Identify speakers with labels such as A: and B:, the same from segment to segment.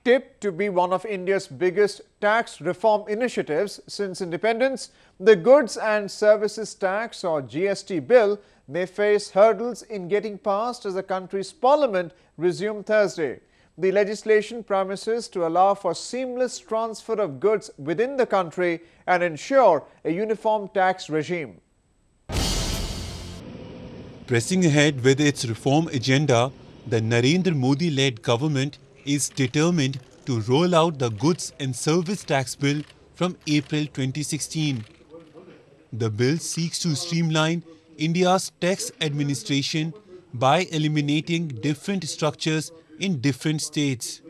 A: Tipped to be one of India's biggest tax reform initiatives since independence, the Goods and Services Tax or GST Bill may face hurdles in getting passed as the country's parliament resumed Thursday. The legislation promises to allow for seamless transfer of goods within the country and ensure a uniform tax regime.
B: Pressing ahead with its reform agenda, the Narendra Modi-led government is determined to roll out the Goods and Service Tax Bill from April 2016. The bill seeks to streamline India's tax administration by eliminating different structures in different states.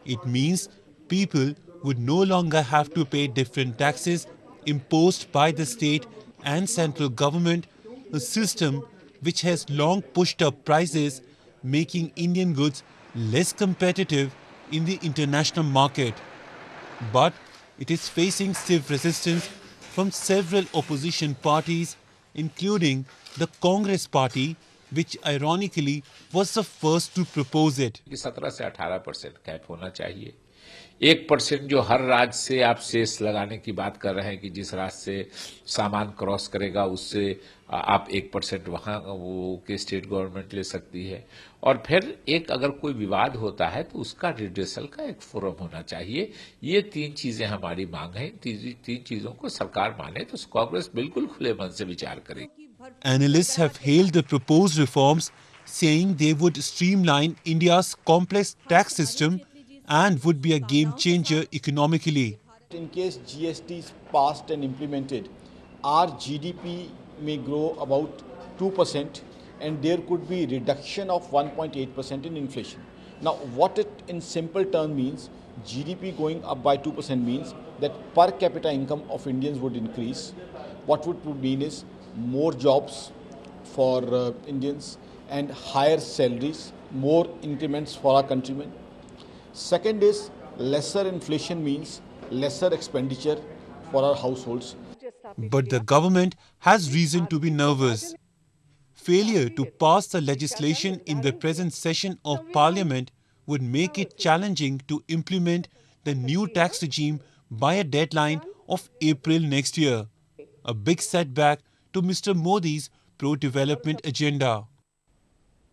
B: It means people would no longer have to pay different taxes imposed by the state and central government, a system which has long pushed up prices, making Indian goods less competitive in the international market. But it is facing stiff resistance from several opposition parties, including the Congress party, which ironically was the first to propose it.
C: 17 से 18% cap होना चाहिए। 1% जो हर राज्य से आप cess लगाने की बात कर रहे हैं कि जिस राज्य से सामान क्रॉस करेगा उससे आप 1% वहां वो के स्टेट गवर्नमेंट ले सकती है। और फिर एक अगर कोई विवाद होता है तो उसका रिड्रेसल का एक फोरम होना चाहिए। ये तीन चीजें हमारी मांग है। तीन चीजों को सरकार माने तो कांग्रेस बिल्कुल खुले मन से विचार करेगी।
B: Analysts have hailed the proposed reforms, saying they would streamline India's complex tax system and would be a game changer economically.
D: In case GST is passed and implemented, our GDP may grow about 2% and there could be reduction of 1.8% in inflation. Now what it in simple terms means, GDP going up by 2% means that per capita income of Indians would increase. What would mean is more jobs for Indians and higher salaries, more increments for our countrymen. Second is lesser inflation means lesser expenditure for our households.
B: But the government has reason to be nervous. Failure to pass the legislation in the present session of Parliament would make it challenging to implement the new tax regime by a deadline of April next year. A big setback to Mr. Modi's pro-development agenda.